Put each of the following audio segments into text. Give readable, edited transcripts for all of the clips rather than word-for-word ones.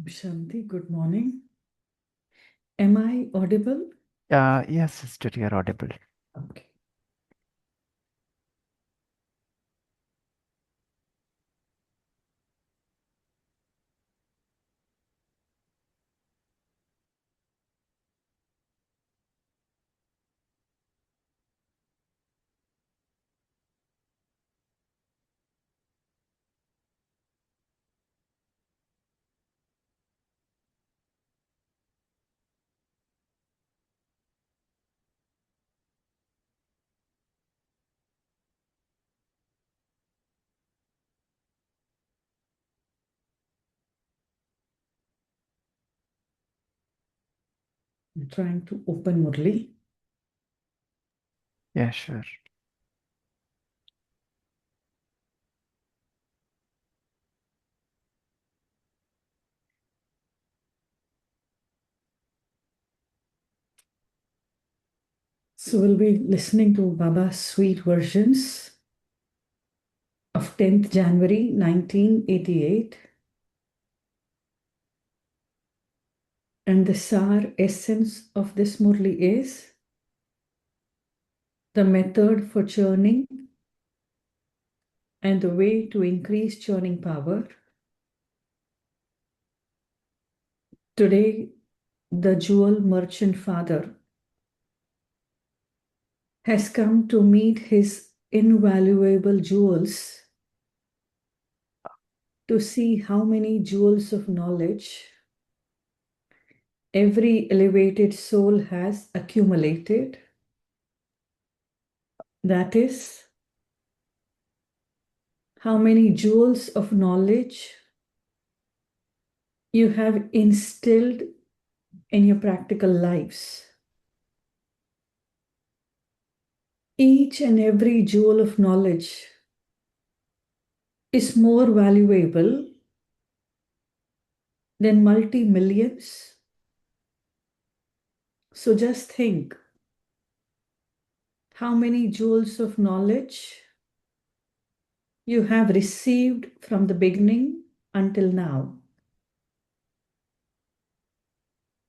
Shanti, good morning. Am I audible? Yes, sister, you're audible. Okay. I'm trying to open Murli. Yeah, sure. So we'll be listening to Baba's sweet versions of 10th January 1988. And the Sar essence of this Murli is the method for churning and the way to increase churning power. Today, the jewel merchant father has come to meet his invaluable jewels to see how many jewels of knowledge every elevated soul has accumulated. That is, how many jewels of knowledge you have instilled in your practical lives. Each and every jewel of knowledge is more valuable than multi-millions. So just think how many jewels of knowledge you have received from the beginning until now.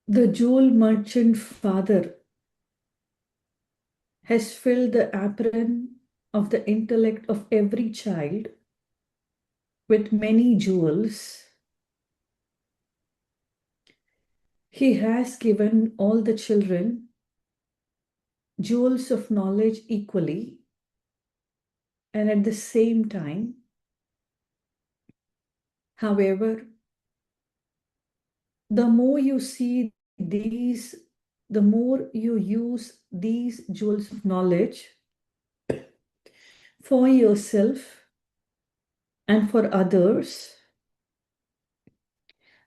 The jewel merchant father has filled the apron of the intellect of every child with many jewels. He has given all the children jewels of knowledge equally, and at the same time, however, the more you see these, the more you use these jewels of knowledge for yourself and for others,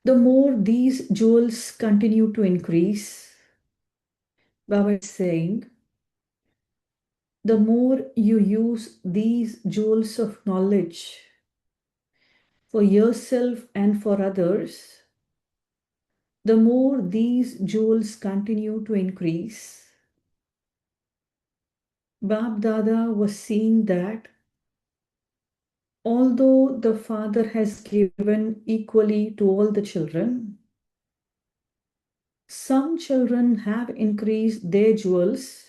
the more these jewels continue to increase. Baba is saying, the more you use these jewels of knowledge for yourself and for others, the more these jewels continue to increase. Bab Dada was seeing that although the father has given equally to all the children, some children have increased their jewels,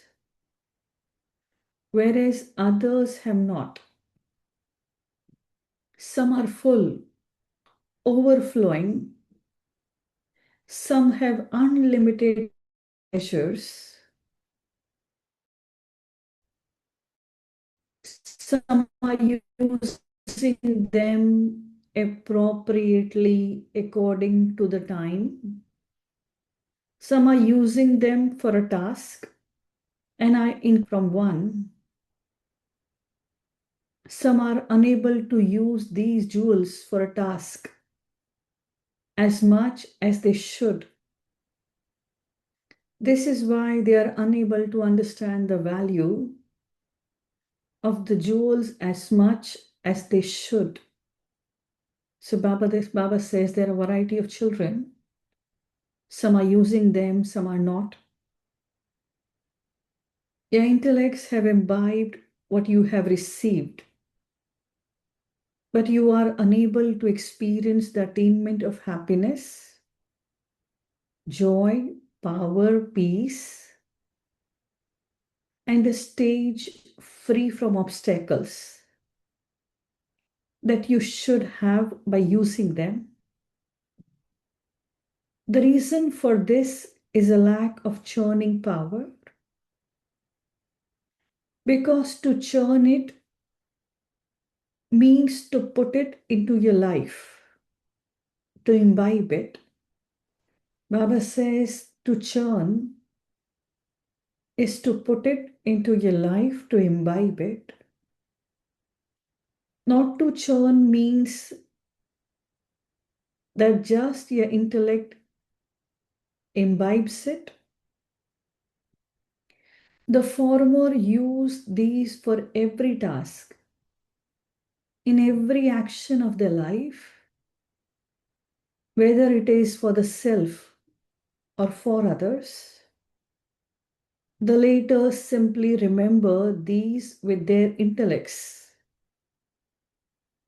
whereas others have not. Some are full, overflowing. Some have unlimited pleasures. Some are using them appropriately according to the time. Some are using them for a task and are in from one. Some are unable to use these jewels for a task as much as they should. This is why they are unable to understand the value of the jewels as much as they should. So Baba says there are a variety of children. Some are using them, some are not. Your intellects have imbibed what you have received. but you are unable to experience the attainment of happiness, joy, power, peace, and a stage free from obstacles that you should have by using them. The reason for this is a lack of churning power, because to churn it means to put it into your life, to imbibe it. Baba says to churn is to put it into your life, to imbibe it. Not to churn means that just your intellect imbibes it. The former use these for every task, in every action of their life, whether it is for the self or for others. The later simply remember these with their intellects.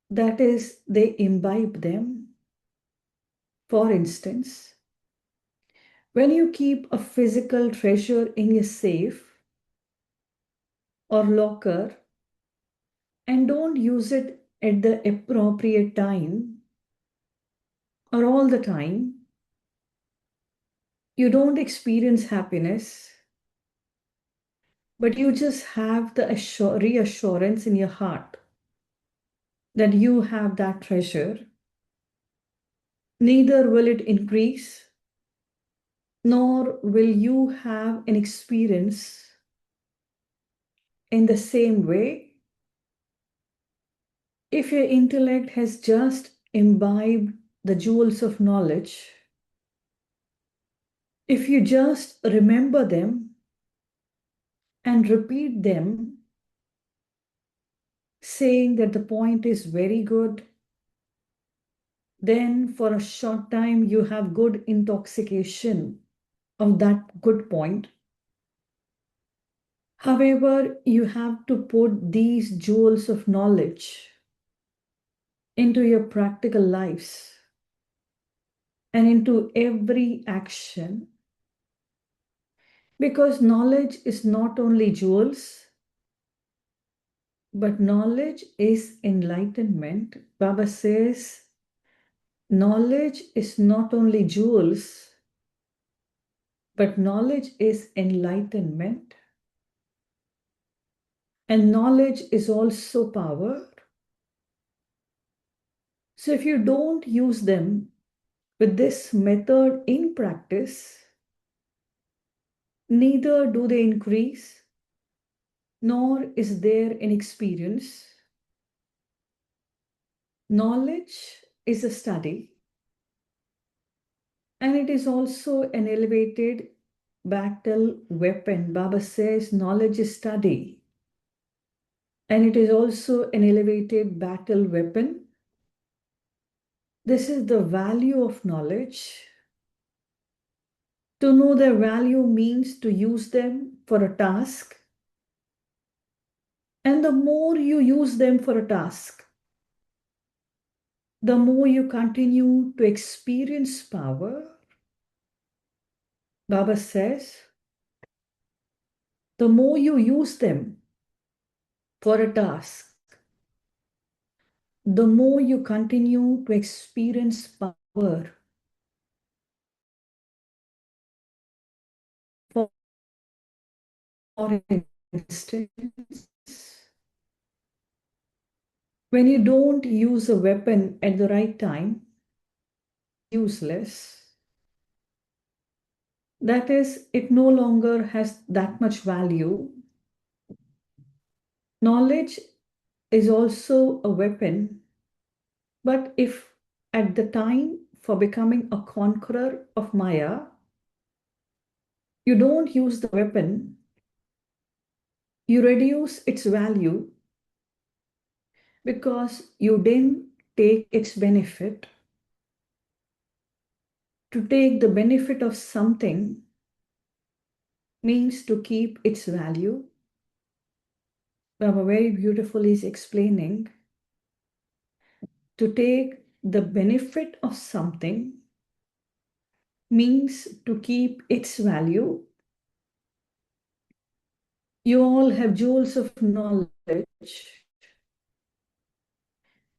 That is, they imbibe them. For instance, when you keep a physical treasure in your safe or locker and don't use it at the appropriate time or all the time, you don't experience happiness, but you just have the reassurance in your heart that you have that treasure. Neither will it increase, nor will you have an experience in the same way if your intellect has just imbibed the jewels of knowledge. If you just remember them and repeat them, saying that the point is very good, then for a short time you have good intoxication of that good point. However, you have to put these jewels of knowledge into your practical lives and into every action, because knowledge is not only jewels, but knowledge is enlightenment. Baba says, knowledge is not only jewels, but knowledge is enlightenment. And knowledge is also power. So if you don't use them with this method in practice, neither do they increase, nor is there an experience. Knowledge is a study, and it is also an elevated battle weapon. Baba says knowledge is study, and it is also an elevated battle weapon. This is the value of knowledge. To know their value means to use them for a task. And the more you use them for a task, the more you continue to experience power. Baba says, the more you use them for a task, the more you continue to experience power. For instance, when you don't use a weapon at the right time, useless. That is, it no longer has that much value. Knowledge is also a weapon, but if at the time for becoming a conqueror of Maya, you don't use the weapon, you reduce its value because you didn't take its benefit. To take the benefit of something means to keep its value. Baba very beautifully is explaining To take the benefit of something means to keep its value. You all have jewels of knowledge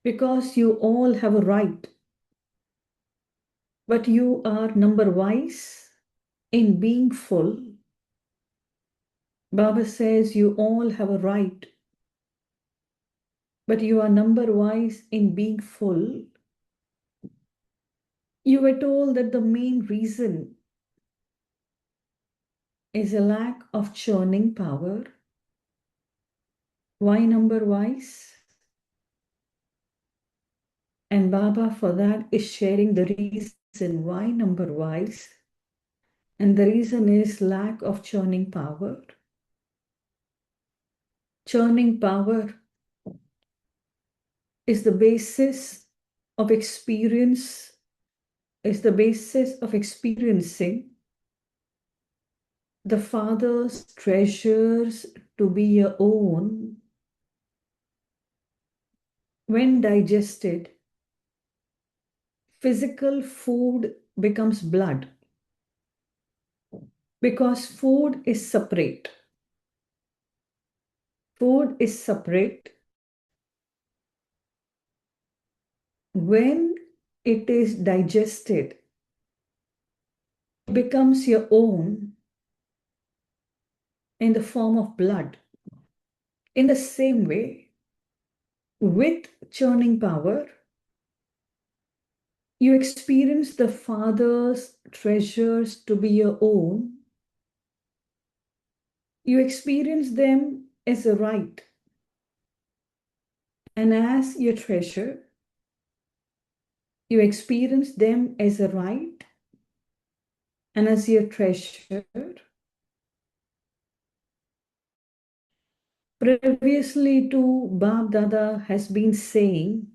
because you all have a right, but you are number wise in being full. Baba says you all have a right, but you are number wise in being full. You were told that the main reason is a lack of churning power. Why number wise? And Baba for that is sharing the reason why number wise. And the reason is lack of churning power. Churning power is the basis of experience, is the basis of experiencing the Father's treasures to be your own. When digested, physical food becomes blood because food is separate. Food is separate. When it is digested, it becomes your own in the form of blood. In the same way, with churning power, you experience the Father's treasures to be your own. You experience them as a right. And as your treasure, you experience them as a right. And as your treasure, previously to Bab Dada has been saying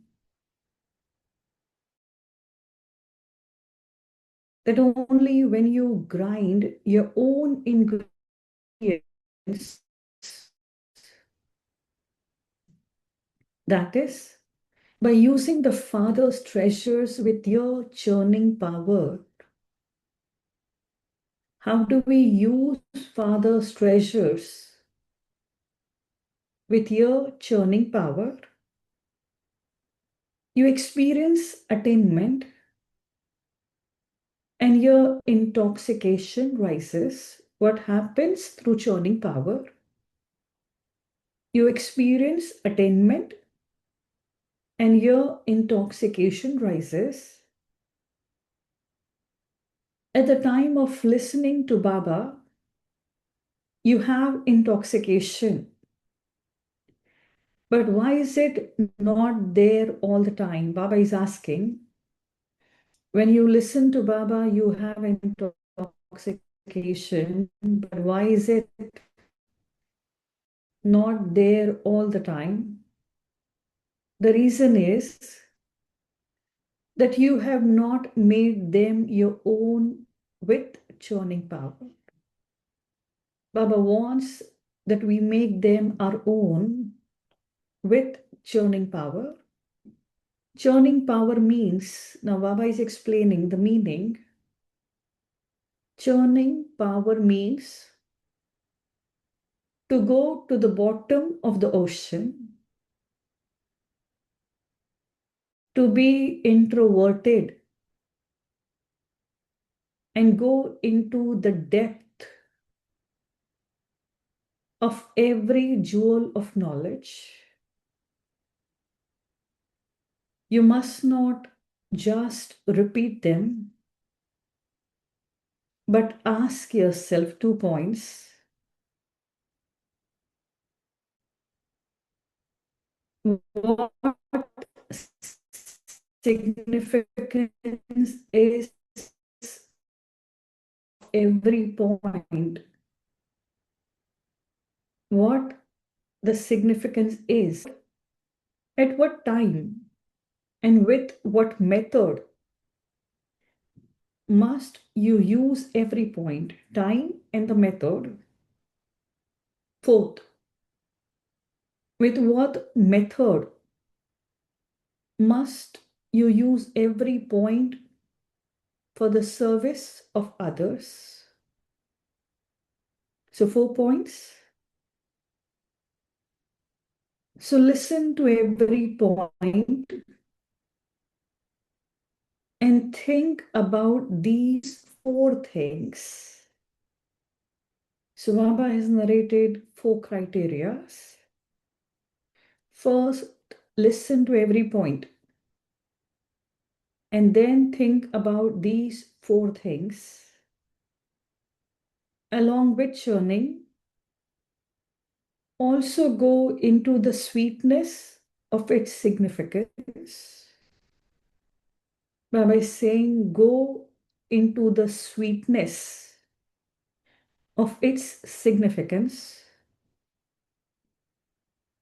that only when you grind your own ingredients, that is, by using the Father's treasures with your churning power. How do we use Father's treasures with your churning power? You experience attainment and your intoxication rises. What happens through churning power? You experience attainment and your intoxication rises. At the time of listening to Baba, you have intoxication. But why is it not there all the time? Baba is asking. When you listen to Baba, you have intoxication. But why is it not there all the time? The reason is that you have not made them your own with churning power. Baba wants that we make them our own with churning power. Churning power means, now Baba is explaining the meaning. Churning power means to go to the bottom of the ocean, to be introverted and go into the depth of every jewel of knowledge. You must not just repeat them, but ask yourself 2 points. What significance is every point? What the significance is? At what time and with what method must you use every point, time and the method? Fourth, with what method must you use every point for the service of others? So 4 points. So listen to every point and think about these 4 things. So Baba has narrated 4 criteria. First, listen to every point and then think about these 4 things. Along with churning, also go into the sweetness of its significance. Baba is saying, go into the sweetness of its significance.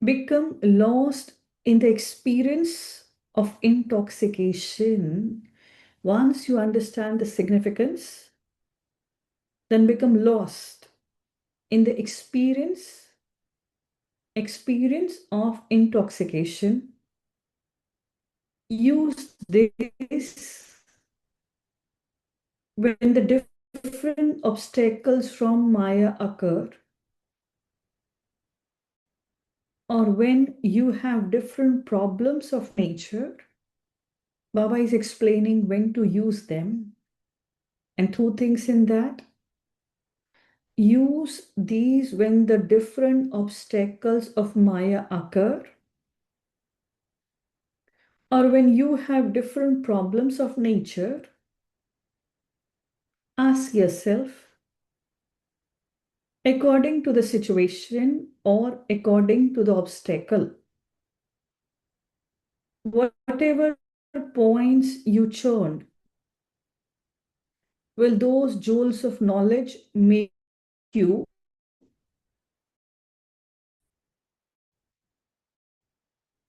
Become lost in the experience of intoxication. Once you understand the significance, then become lost in the experience of intoxication. Use this when the different obstacles from Maya occur, or when you have different problems of nature. Baba is explaining when to use them. And 2 things in that. Use these when the different obstacles of Maya occur, or when you have different problems of nature. Ask yourself, according to the situation or according to the obstacle, whatever points you churn, will those jewels of knowledge make you,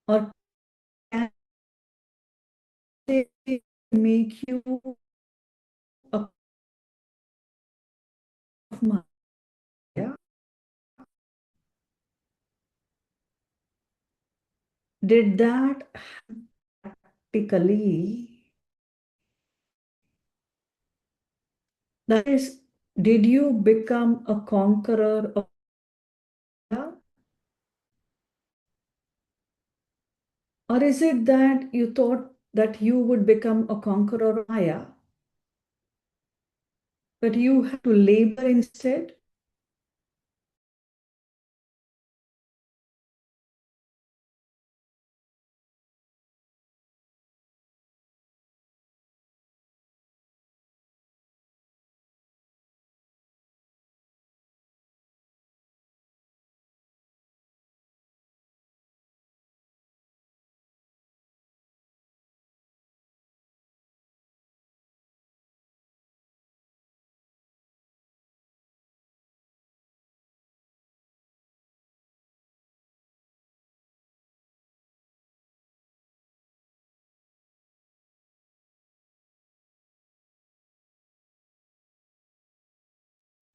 or can they make you a of Maya? Did that practically? That is, did you become a conqueror of Maya? Or is it that you thought that you would become a conqueror of Maya, but you have to labor instead?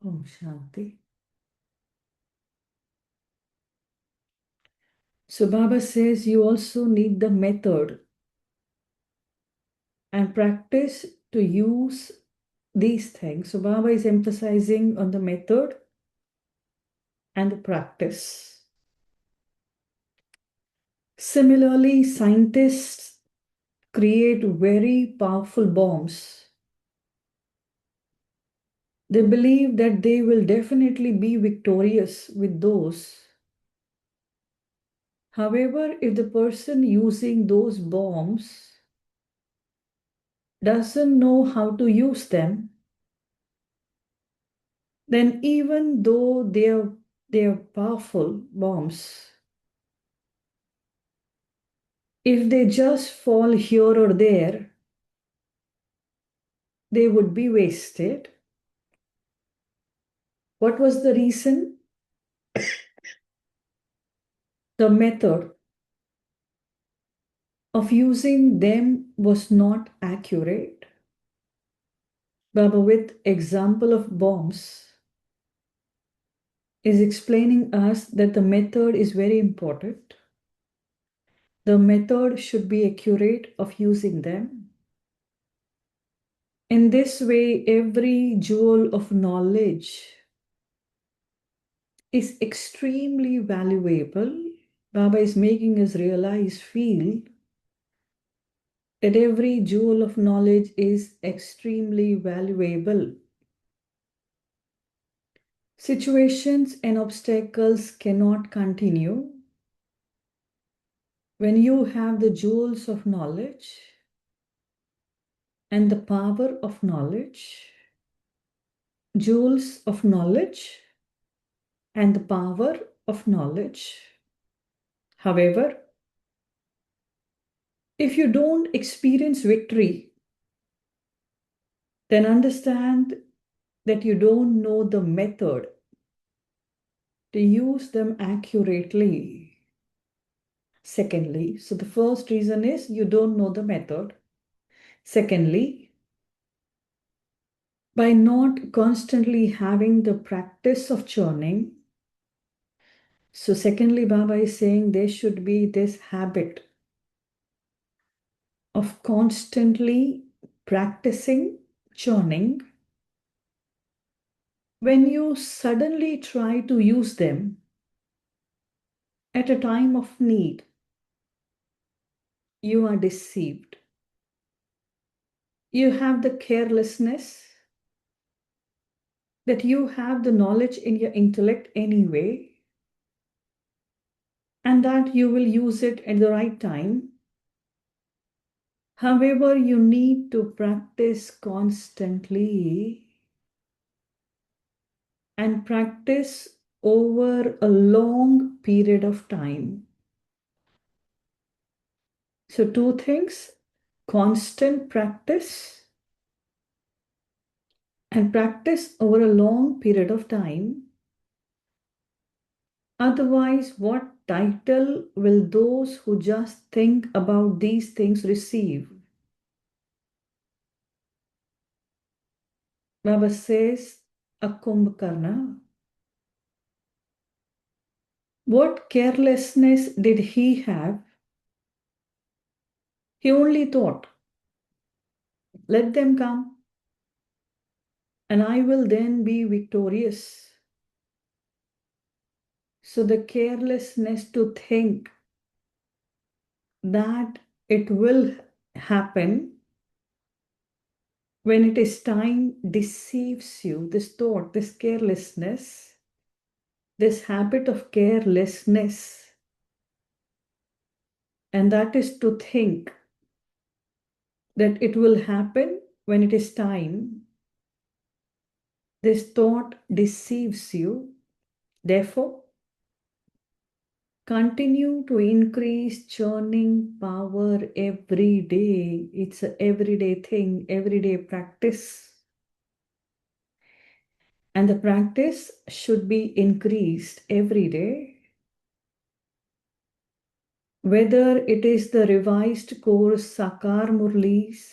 Oh, Shanti. So Baba says you also need the method and practice to use these things. So Baba is emphasizing on the method and the practice. Similarly, scientists create very powerful bombs. They believe that they will definitely be victorious with those. However, if the person using those bombs doesn't know how to use them, then even though they are powerful bombs, if they just fall here or there, they would be wasted. What was the reason? The method of using them was not accurate. Baba, with example of bombs, is explaining us that the method is very important. The method should be accurate of using them. In this way, every jewel of knowledge is extremely valuable. Baba is making us realize, feel that every jewel of knowledge is extremely valuable. Situations and obstacles cannot continue when you have the jewels of knowledge and the power of knowledge. Jewels of knowledge and the power of knowledge. However, if you don't experience victory, then understand that you don't know the method to use them accurately. Secondly, so the first reason is you don't know the method. Secondly, by not constantly having the practice of churning. So secondly, Baba is saying there should be this habit of constantly practicing churning. When you suddenly try to use them at a time of need, you are deceived. You have the carelessness that you have the knowledge in your intellect anyway, and that you will use it at the right time. However, you need to practice constantly and practice over a long period of time. So, two things: constant practice and practice over a long period of time. Otherwise, what title will those who just think about these things receive? Baba says, a Kumbhakarna. What carelessness did he have? He only thought, let them come, and I will then be victorious. So the carelessness to think that it will happen when it is time deceives you. This thought, this carelessness, this habit of carelessness, and that is to think that it will happen when it is time. This thought deceives you. Therefore, continue to increase churning power every day. It's an everyday thing, everyday practice. And the practice should be increased every day. Whether it is the revised course Sakar Murlis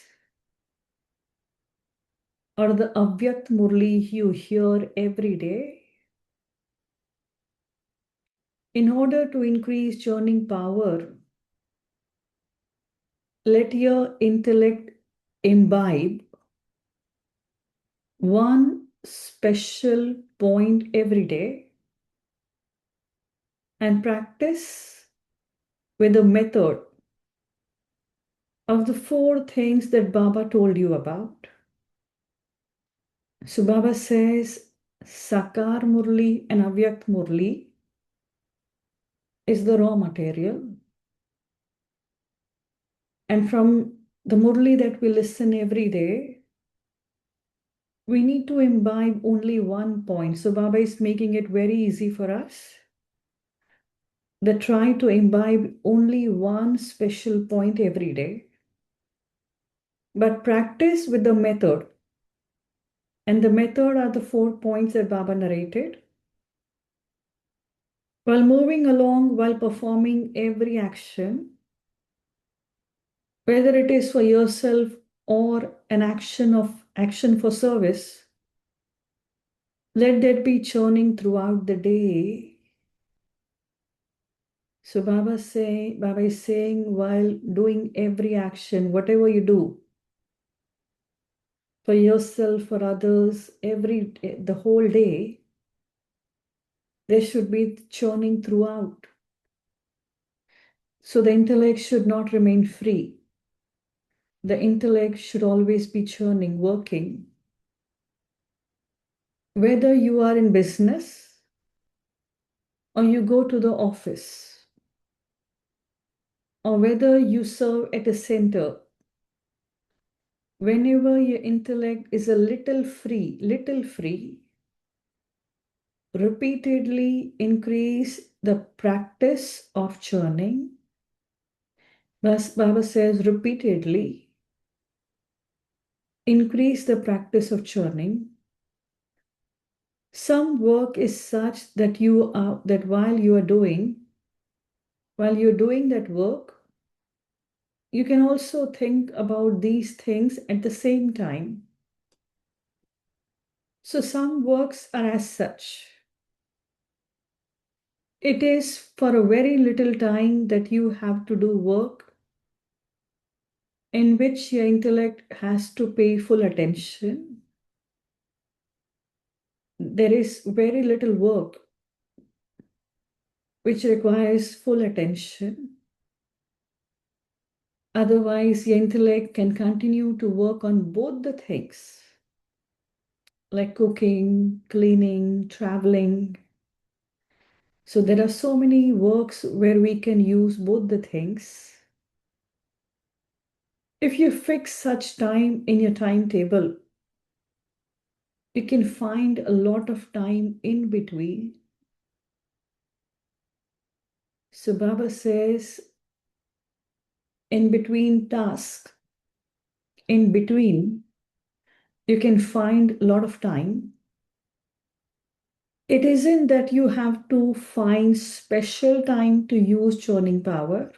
or the Avyakt Murli you hear every day, in order to increase churning power, let your intellect imbibe one special point every day and practice with the method of the four things that Baba told you about. So Baba says Sakar Murli and Avyakt Murli is the raw material. And from the Murli that we listen every day, we need to imbibe only one point. So Baba is making it very easy for us. That try to imbibe only one special point every day, but practice with the method. And the method are the 4 points that Baba narrated. While moving along, while performing every action, whether it is for yourself or an action for service, let that be churning throughout the day. So Baba is saying while doing every action, whatever you do for yourself, for others, the whole day, there should be churning throughout. So the intellect should not remain free. The intellect should always be churning, working. Whether you are in business or you go to the office, or whether you serve at a center, whenever your intellect is a little free, repeatedly increase the practice of churning. Baba says repeatedly increase the practice of churning. Some work is such that while you're doing that work, you can also think about these things at the same time. So some works are as such. It is for a very little time that you have to do work in which your intellect has to pay full attention. There is very little work which requires full attention. Otherwise, your intellect can continue to work on both the things, like cooking, cleaning, traveling. So there are so many works where we can use both the things. If you fix such time in your timetable, you can find a lot of time in between. So Baba says, in between tasks, in between, you can find a lot of time. It isn't that you have to find special time to use churning power.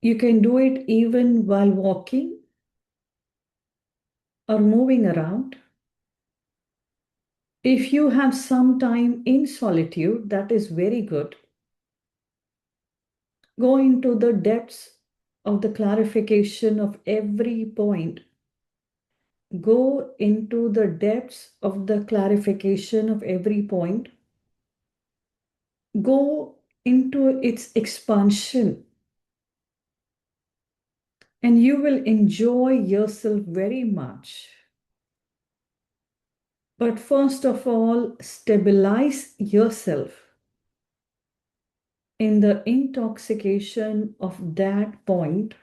You can do it even while walking or moving around. If you have some time in solitude, that is very good. Go into the depths of the clarification of every point. Go into the depths of the clarification of every point. Go into its expansion, and you will enjoy yourself very much. But first of all, stabilize yourself in the intoxication of that point.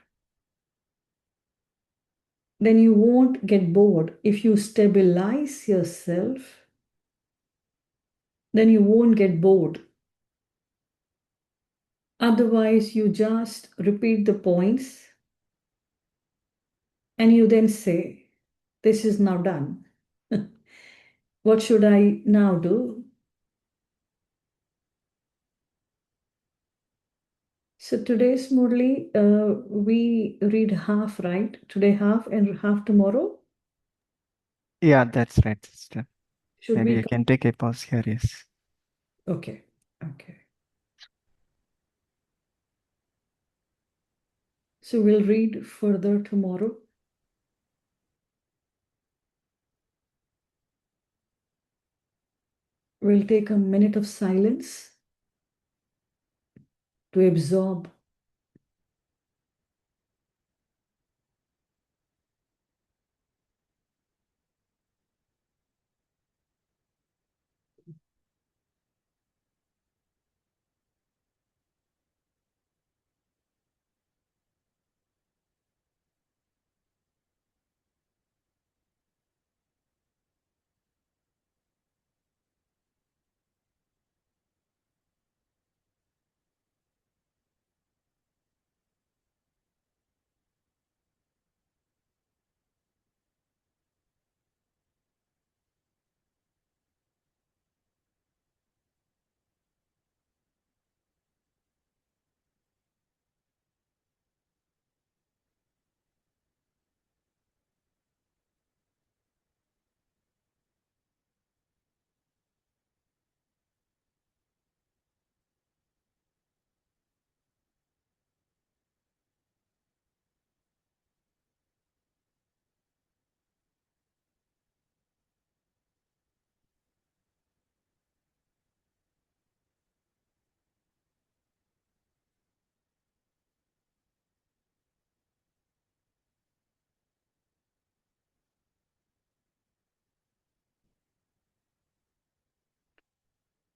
Then you won't get bored. If you stabilize yourself, then you won't get bored. Otherwise, you just repeat the points and you then say, this is now done. What should I now do? So today's Murli, we read half, right? Today half and half tomorrow. Yeah, that's right, sister. Should Maybe we? you can take a pause here, yes. Okay. Okay. So we'll read further tomorrow. We'll take a minute of silence to absorb.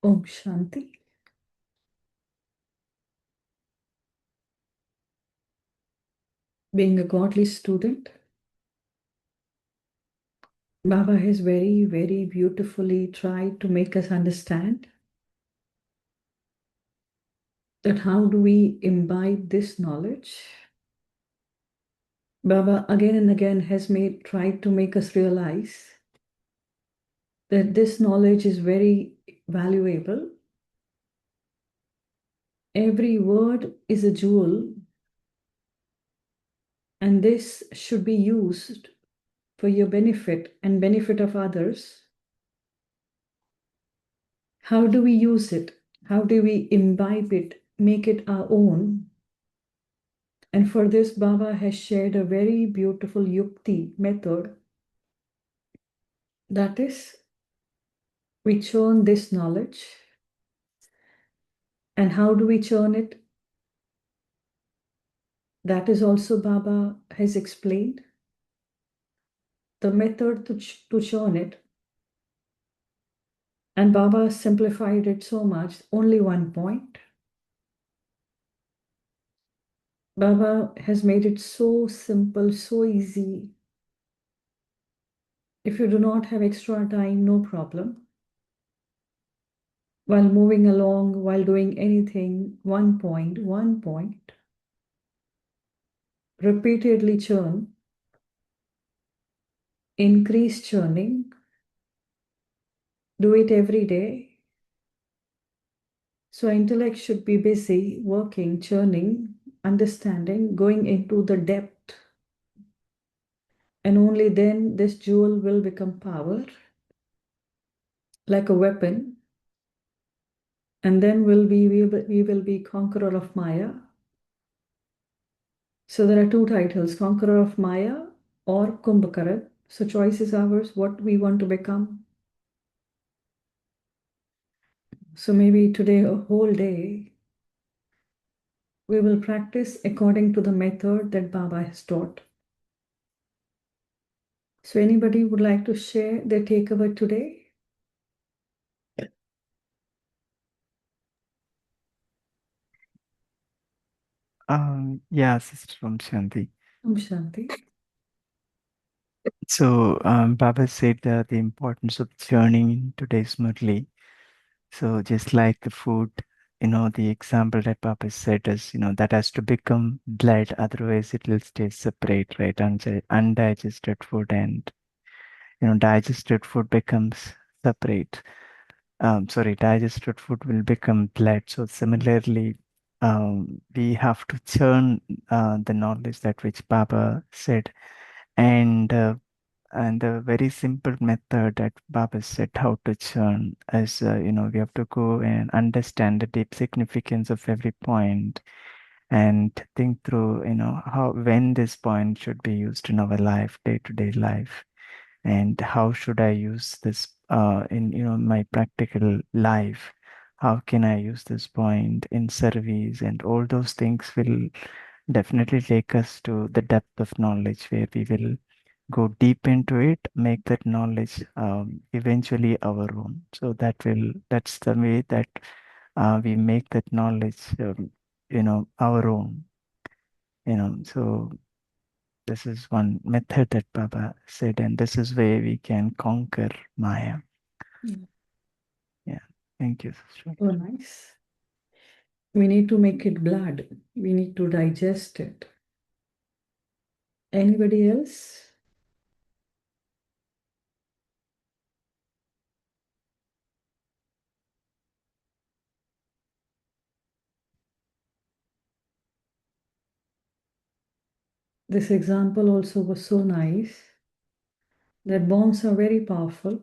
Om Shanti. Being a godly student, Baba has very, very beautifully tried to make us understand that how do we imbibe this knowledge. Baba again and again has tried to make us realize that this knowledge is very valuable. Every word is a jewel, and this should be used for your benefit and benefit of others. How do we use it? How do we imbibe it, make it our own? And for this, Baba has shared a very beautiful yukti method. That is, we churn this knowledge. And how do we churn it? That is also Baba has explained. The method to churn it. And Baba simplified it so much, only one point. Baba has made it so simple, so easy. If you do not have extra time, no problem. While moving along, while doing anything, one point, repeatedly churn, increase churning, do it every day. So intellect should be busy, working, churning, understanding, going into the depth. And only then this jewel will become power, like a weapon. And then we will be conqueror of Maya. So there are two titles, conqueror of Maya or Kumbhakaran. So choice is ours, what we want to become. So maybe today, a whole day, we will practice according to the method that Baba has taught. So anybody would like to share their takeaway today? Yeah, Sister Om Shanti. Om Shanti. So, Baba said the importance of churning in today's Murli. So, just like the food, the example that Baba said is, that has to become blood, otherwise it will stay separate, right? Undigested food and, digested food becomes separate. Digested food will become blood. So, similarly, we have to churn the knowledge that which Baba said. And the very simple method that Baba said how to churn is, we have to go and understand the deep significance of every point and think through, how when this point should be used in our life, day-to-day life, and how should I use this in, my practical life. How can I use this point in service? And all those things will definitely take us to the depth of knowledge where we will go deep into it, make that knowledge eventually our own. So that's the way that we make that knowledge, our own. So this is one method that Baba said, and this is where we can conquer Maya. Mm. Yeah, thank you, Sister. Oh, nice. We need to make it blood. We need to digest it. Anybody else? This example also was so nice that bombs are very powerful,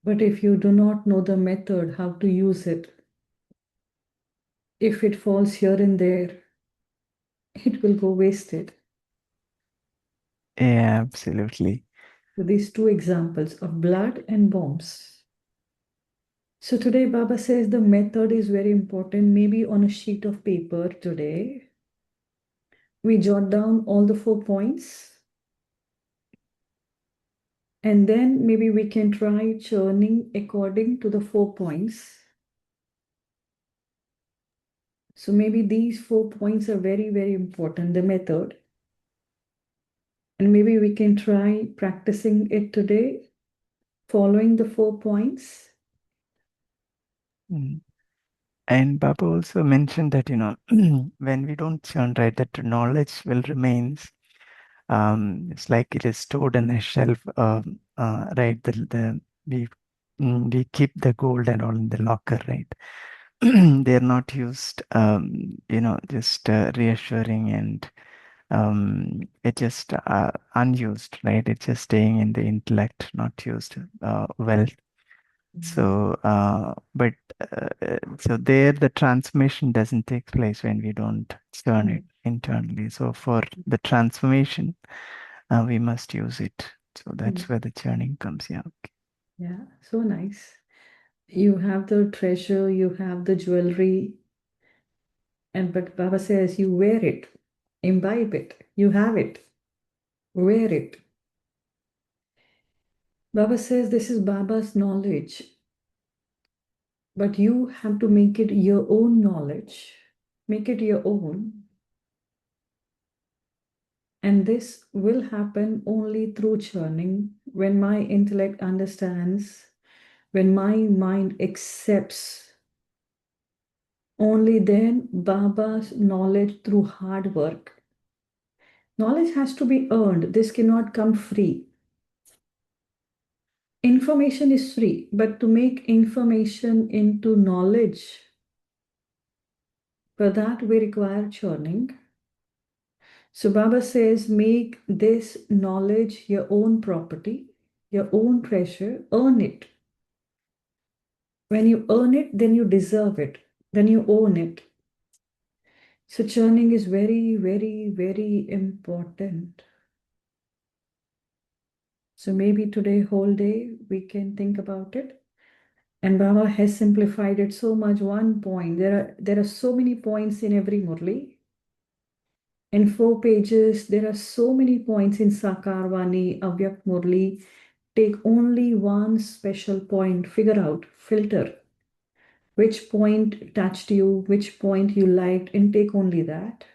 but if you do not know the method, how to use it, if it falls here and there, it will go wasted. Yeah, absolutely. So these two examples of blood and bombs. So today Baba says the method is very important. Maybe on a sheet of paper today, we jot down all the 4 points. And then maybe we can try churning according to the 4 points. So maybe these 4 points are very, very important, the method. And maybe we can try practicing it today, following the 4 points. Mm. And Baba also mentioned that, when we don't churn, right, that knowledge will remains. It's like it is stored in a shelf, right? We keep the gold and all in the locker, right? They're not used, just reassuring, and it just unused, right? It's just staying in the intellect, not used well. So, so there the transformation doesn't take place when we don't churn it internally. So for the transformation, we must use it. So that's where the churning comes. Yeah. Yeah, so nice. You have the treasure, you have the jewelry, and but Baba says you wear it, imbibe it, you have it, wear it. Baba says this is Baba's knowledge, but you have to make it your own knowledge, make it your own. And this will happen only through churning. When my intellect understands, when my mind accepts, only then Baba's knowledge through hard work. Knowledge has to be earned. This cannot come free. Information is free, but to make information into knowledge, for that we require churning. So Baba says, make this knowledge your own property, your own treasure, earn it. When you earn it, then you deserve it, then you own it. So churning is very, very, very important. So maybe today, whole day, we can think about it. And Baba has simplified it so much. One point. There are so many points in every Murli. In 4 pages, there are so many points in Sakarvani, Avyak Murli. Take only one special point. Figure out, filter which point touched you, which point you liked, and take only that.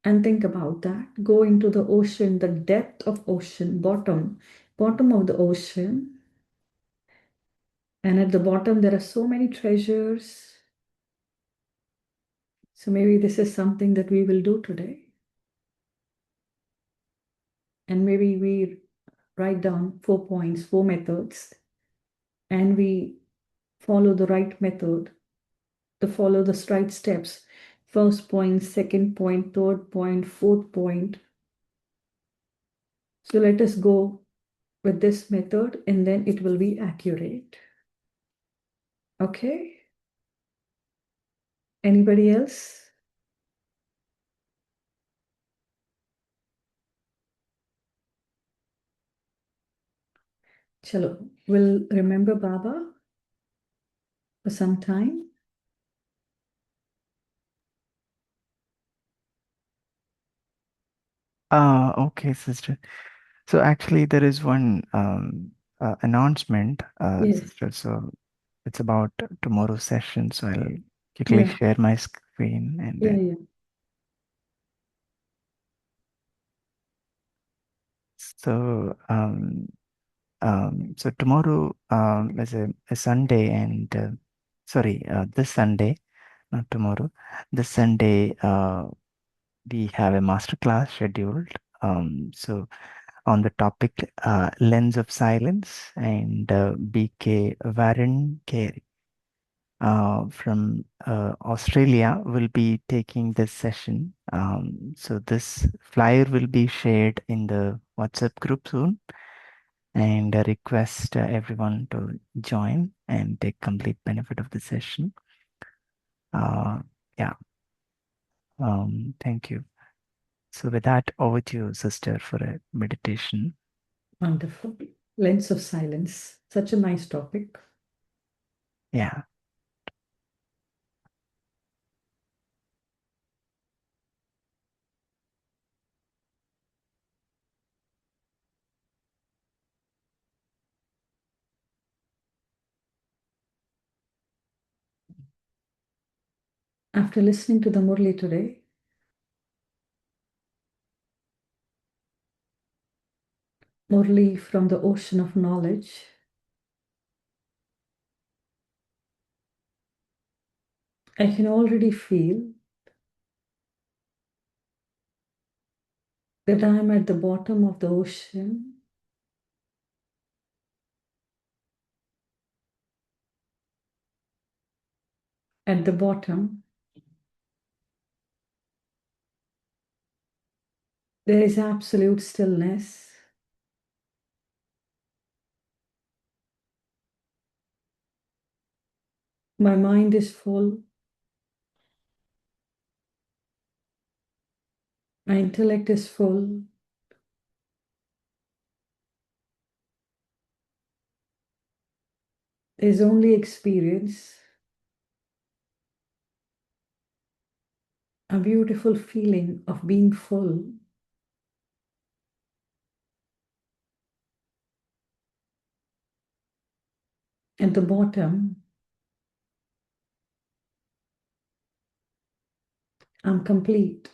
And think about that. Go into the ocean, the depth of ocean, bottom of the ocean. And at the bottom, there are so many treasures. So maybe this is something that we will do today. And maybe we write down 4 points, 4 methods, and we follow the right method, to follow the right steps. First point, second point, third point, fourth point. So let us go with this method and then it will be accurate. Okay? Anybody else? Chalo, we'll remember Baba for some time. Okay, sister. So actually, there is one announcement, Yes. sister. So it's about tomorrow's session. So I'll quickly Yeah. share my screen and Yeah. then. Yeah. So so tomorrow is a Sunday, and sorry, this Sunday, not tomorrow. This Sunday, we have a master class scheduled. So on the topic lens of silence, and BK Varun Carey from Australia will be taking this session. So this flyer will be shared in the WhatsApp group soon, and request everyone to join and take complete benefit of the session. Uh, yeah, thank you. So with that, over to you, sister, for a meditation. Wonderful. Lens of silence. Such a nice topic. Yeah. After listening to the Murli today, Murli from the ocean of knowledge, I can already feel that I am at the bottom of the ocean, at the bottom. There is absolute stillness. My mind is full. My intellect is full. There's only experience, a beautiful feeling of being full. At the bottom, I'm complete.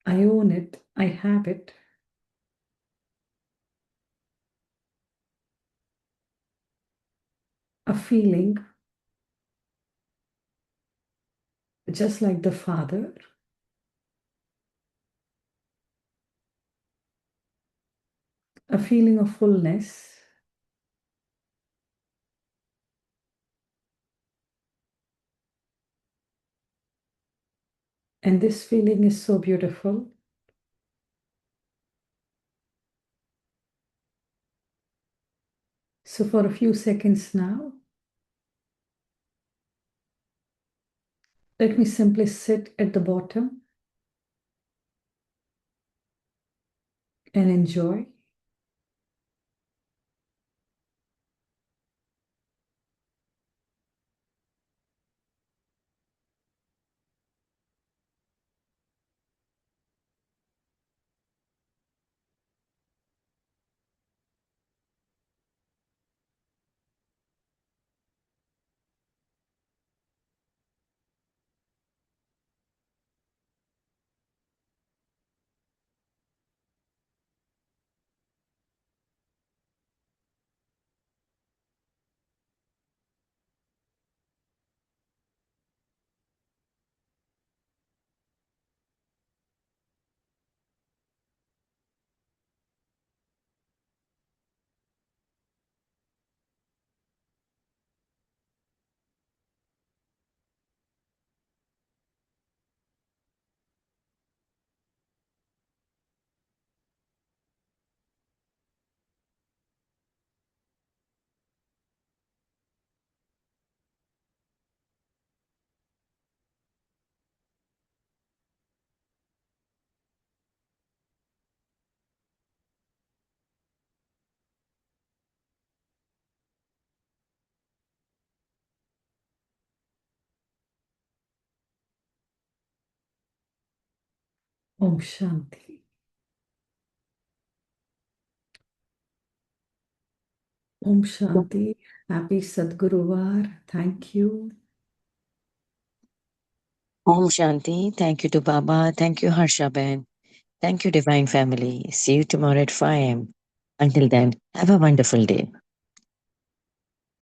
I own it. I have it. A feeling just like the Father, a feeling of fullness. And this feeling is so beautiful. So, for a few seconds now, let me simply sit at the bottom and enjoy. Om Shanti. Om Shanti. Happy Sadguruvar. Thank you. Om Shanti. Thank you to Baba. Thank you, Harsha Ben. Thank you, Divine Family. See you tomorrow at 5 a.m. Until then, have a wonderful day.